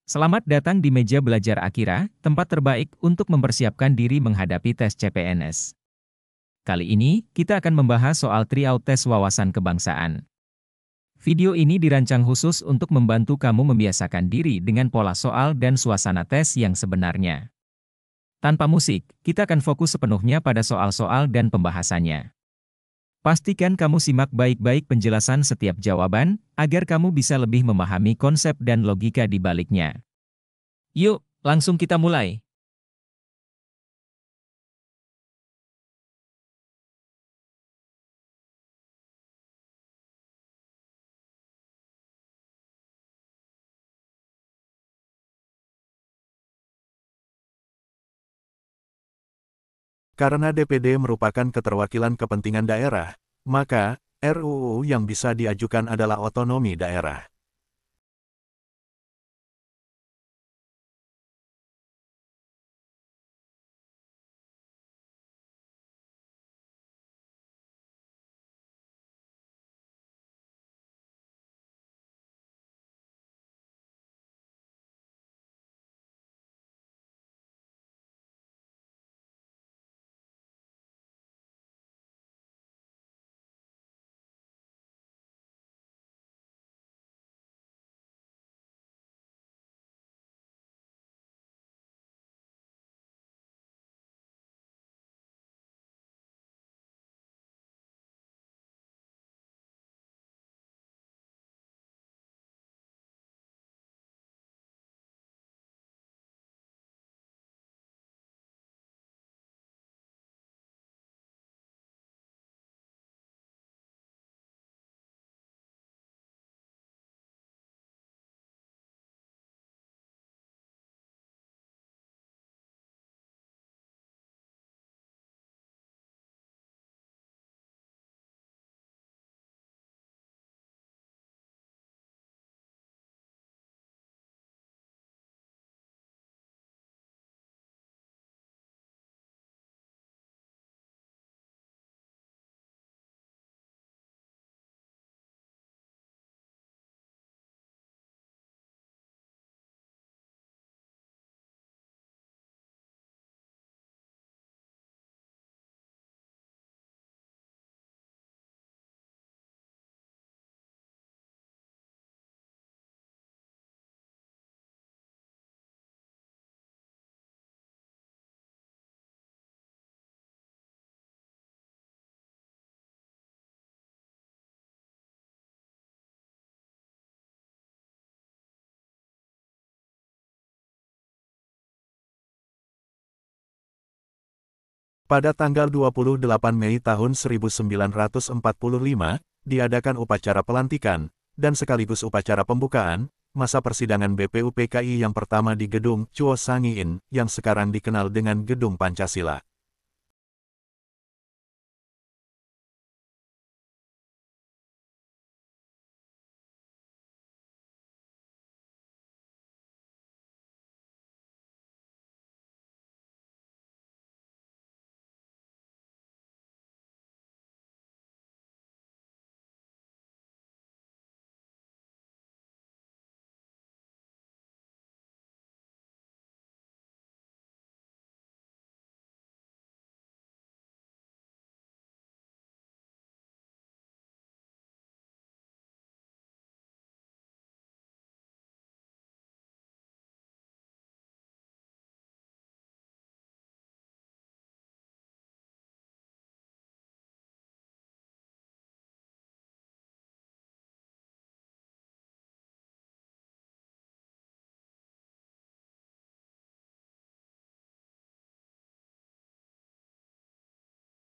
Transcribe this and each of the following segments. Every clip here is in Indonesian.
Selamat datang di meja belajar Akira, tempat terbaik untuk mempersiapkan diri menghadapi tes CPNS. Kali ini, kita akan membahas soal tryout tes wawasan kebangsaan. Video ini dirancang khusus untuk membantu kamu membiasakan diri dengan pola soal dan suasana tes yang sebenarnya. Tanpa musik, kita akan fokus sepenuhnya pada soal-soal dan pembahasannya. Pastikan kamu simak baik-baik penjelasan setiap jawaban, agar kamu bisa lebih memahami konsep dan logika di baliknya. Yuk, langsung kita mulai. Karena DPD merupakan keterwakilan kepentingan daerah, maka RUU yang bisa diajukan adalah otonomi daerah. Pada tanggal 28 Mei tahun 1945, diadakan upacara pelantikan, dan sekaligus upacara pembukaan, masa persidangan BPUPKI yang pertama di Gedung Chuo Sangiin, yang sekarang dikenal dengan Gedung Pancasila.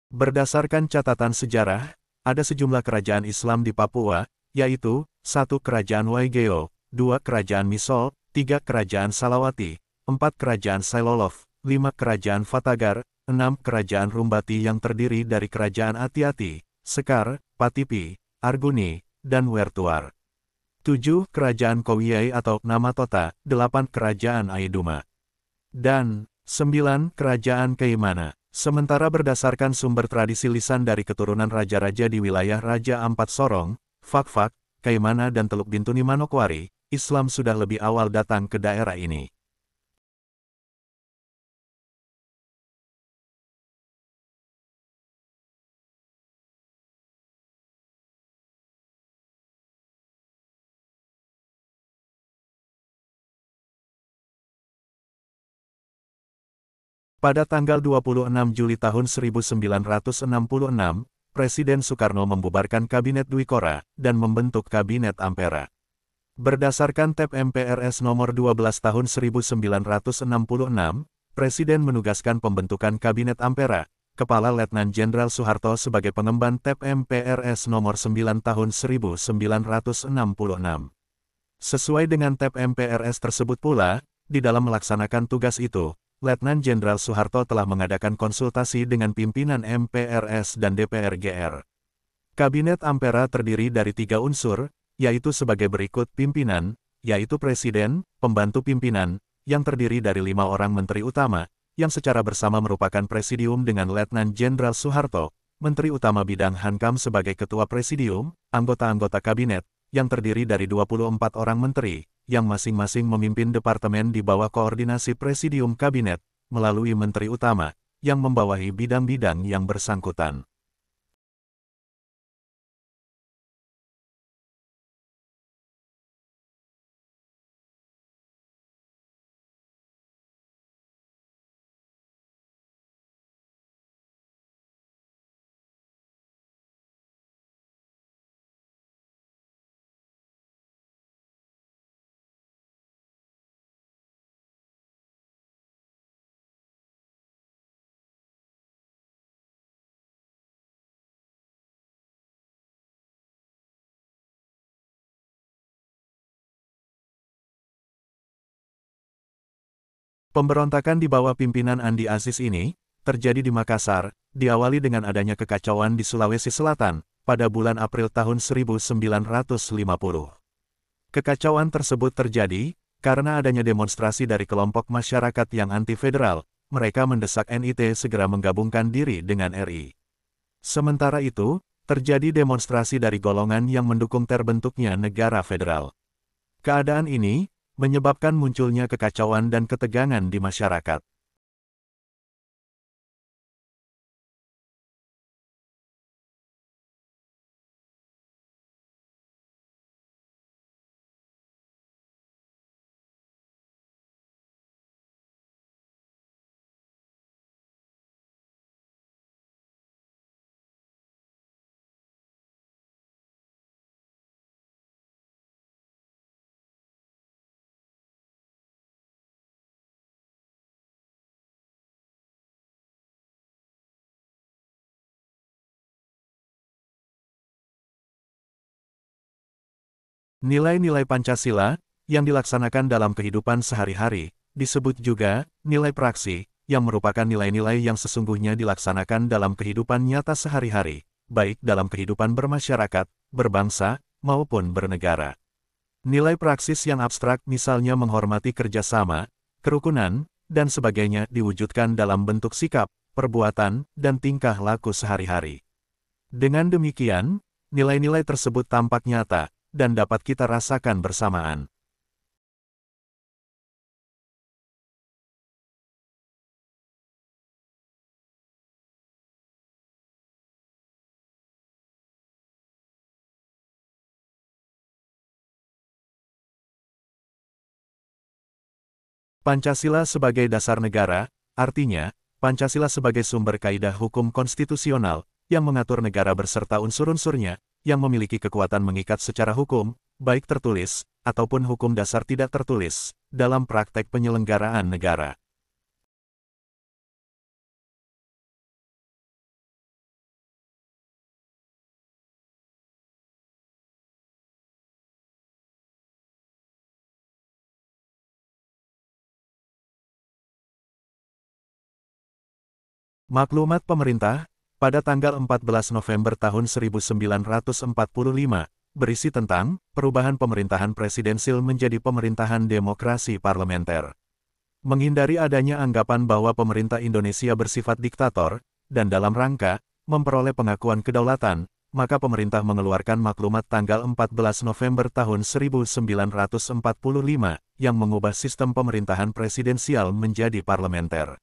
Berdasarkan catatan sejarah, ada sejumlah kerajaan Islam di Papua, yaitu, 1 Kerajaan Waigeo, 2 Kerajaan Misol, 3 Kerajaan Salawati, 4 Kerajaan Sailolof, 5 Kerajaan Fatagar, 6 Kerajaan Rumbati yang terdiri dari Kerajaan Ati-Ati, Sekar, Patipi, Arguni, dan Wertuar. 7 Kerajaan Kowiyai atau Namatota, 8 Kerajaan Aiduma, dan 9 Kerajaan Kaimana. Sementara berdasarkan sumber tradisi lisan dari keturunan raja-raja di wilayah Raja Ampat Sorong, Fakfak, Kaimana dan Teluk Bintuni Manokwari, Islam sudah lebih awal datang ke daerah ini. Pada tanggal 26 Juli tahun 1966, Presiden Soekarno membubarkan Kabinet Dwikora dan membentuk Kabinet Ampera. Berdasarkan TEP MPRS nomor 12 tahun 1966, Presiden menugaskan pembentukan Kabinet Ampera, Kepala Letnan Jenderal Soeharto sebagai pengemban TEP MPRS nomor 9 tahun 1966. Sesuai dengan TEP MPRS tersebut pula, di dalam melaksanakan tugas itu, Letnan Jenderal Soeharto telah mengadakan konsultasi dengan pimpinan MPRS dan DPR GR. Kabinet Ampera terdiri dari 3 unsur, yaitu sebagai berikut: pimpinan, yaitu presiden, pembantu pimpinan, yang terdiri dari 5 orang menteri utama, yang secara bersama merupakan presidium dengan Letnan Jenderal Soeharto, Menteri Utama Bidang Hankam sebagai ketua presidium, anggota-anggota kabinet, yang terdiri dari 24 orang menteri, yang masing-masing memimpin departemen di bawah koordinasi presidium kabinet, melalui menteri utama, yang membawahi bidang-bidang yang bersangkutan. Pemberontakan di bawah pimpinan Andi Aziz ini, terjadi di Makassar, diawali dengan adanya kekacauan di Sulawesi Selatan, pada bulan April tahun 1950. Kekacauan tersebut terjadi, karena adanya demonstrasi dari kelompok masyarakat yang anti-federal, mereka mendesak NIT segera menggabungkan diri dengan RI. Sementara itu, terjadi demonstrasi dari golongan yang mendukung terbentuknya negara federal. Keadaan ini, menyebabkan munculnya kekacauan dan ketegangan di masyarakat. Nilai-nilai Pancasila, yang dilaksanakan dalam kehidupan sehari-hari, disebut juga nilai praksi, yang merupakan nilai-nilai yang sesungguhnya dilaksanakan dalam kehidupan nyata sehari-hari, baik dalam kehidupan bermasyarakat, berbangsa, maupun bernegara. Nilai praksis yang abstrak misalnya menghormati kerjasama, kerukunan, dan sebagainya diwujudkan dalam bentuk sikap, perbuatan, dan tingkah laku sehari-hari. Dengan demikian, nilai-nilai tersebut tampak nyata, dan dapat kita rasakan bersamaan. Pancasila sebagai dasar negara, artinya, Pancasila sebagai sumber kaidah hukum konstitusional, yang mengatur negara berserta unsur-unsurnya, yang memiliki kekuatan mengikat secara hukum, baik tertulis, ataupun hukum dasar tidak tertulis, dalam praktek penyelenggaraan negara. Maklumat pemerintah, pada tanggal 14 November tahun 1945, berisi tentang perubahan pemerintahan presidensil menjadi pemerintahan demokrasi parlementer. Menghindari adanya anggapan bahwa pemerintah Indonesia bersifat diktator, dan dalam rangka memperoleh pengakuan kedaulatan, maka pemerintah mengeluarkan maklumat tanggal 14 November tahun 1945 yang mengubah sistem pemerintahan presidensial menjadi parlementer.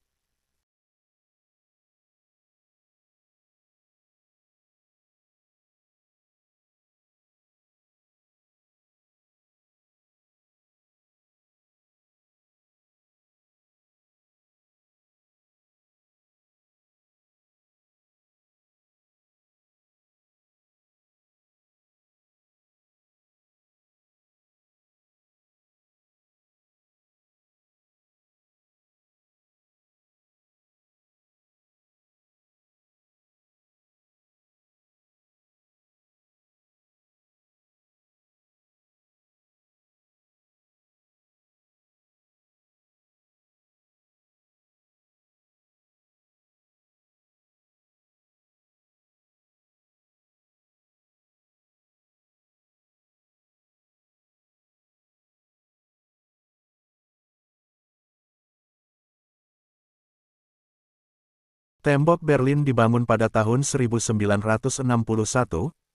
Tembok Berlin dibangun pada tahun 1961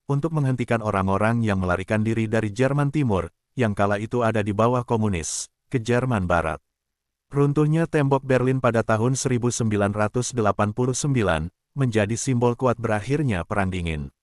untuk menghentikan orang-orang yang melarikan diri dari Jerman Timur, yang kala itu ada di bawah komunis, ke Jerman Barat. Runtuhnya Tembok Berlin pada tahun 1989 menjadi simbol kuat berakhirnya Perang Dingin.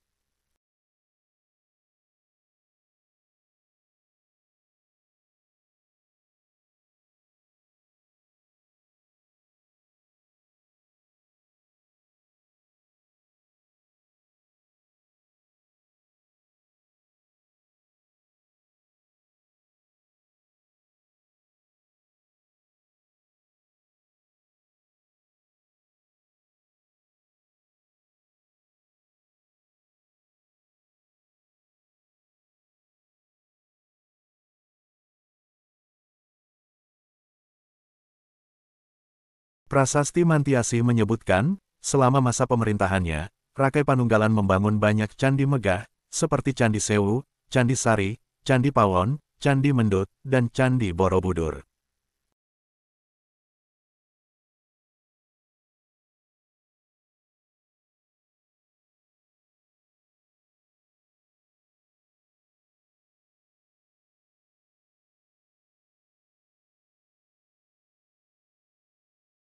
Prasasti Mantiasi menyebutkan, selama masa pemerintahannya, Rakai Panunggalan membangun banyak candi megah, seperti Candi Sewu, Candi Sari, Candi Pawon, Candi Mendut, dan Candi Borobudur.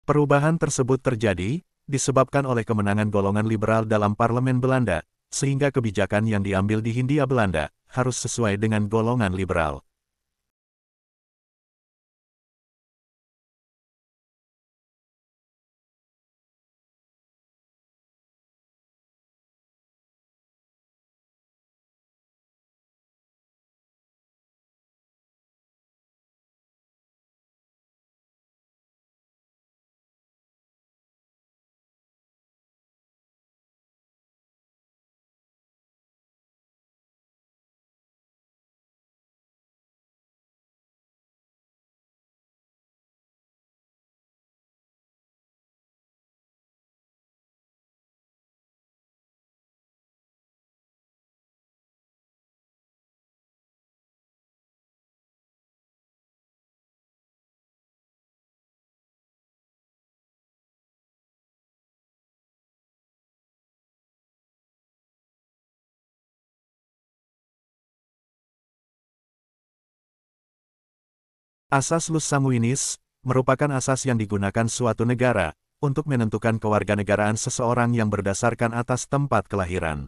Perubahan tersebut terjadi, disebabkan oleh kemenangan golongan liberal dalam parlemen Belanda, sehingga kebijakan yang diambil di Hindia Belanda, harus sesuai dengan golongan liberal. Asas Lus Sanguinis merupakan asas yang digunakan suatu negara untuk menentukan kewarganegaraan seseorang yang berdasarkan atas tempat kelahiran.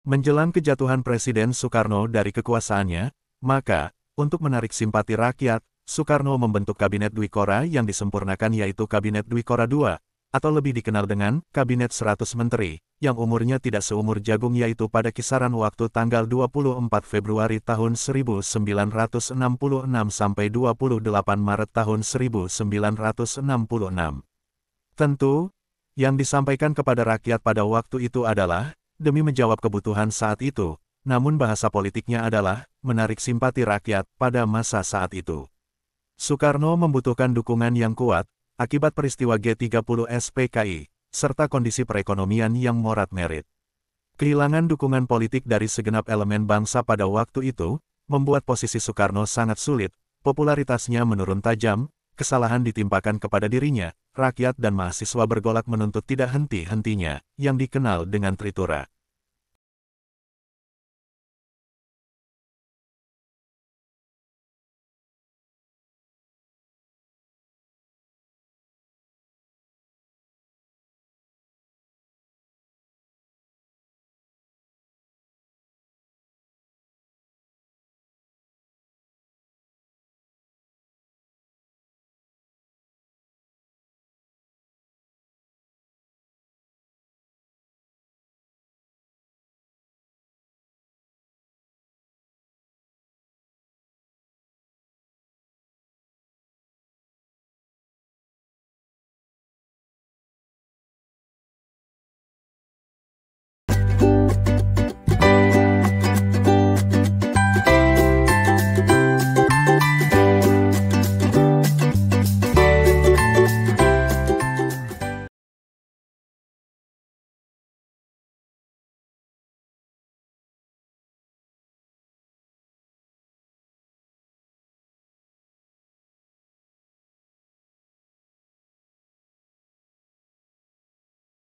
Menjelang kejatuhan Presiden Soekarno dari kekuasaannya, maka, untuk menarik simpati rakyat, Soekarno membentuk Kabinet Dwikora yang disempurnakan yaitu Kabinet Dwikora II, atau lebih dikenal dengan Kabinet 100 Menteri, yang umurnya tidak seumur jagung yaitu pada kisaran waktu tanggal 24 Februari tahun 1966 sampai 28 Maret tahun 1966. Tentu, yang disampaikan kepada rakyat pada waktu itu adalah, demi menjawab kebutuhan saat itu, namun bahasa politiknya adalah, menarik simpati rakyat pada masa saat itu. Soekarno membutuhkan dukungan yang kuat, akibat peristiwa G30 SPKI, serta kondisi perekonomian yang morat-merit. Kehilangan dukungan politik dari segenap elemen bangsa pada waktu itu, membuat posisi Soekarno sangat sulit, popularitasnya menurun tajam, kesalahan ditimpakan kepada dirinya, rakyat dan mahasiswa bergolak menuntut tidak henti-hentinya, yang dikenal dengan Tritura.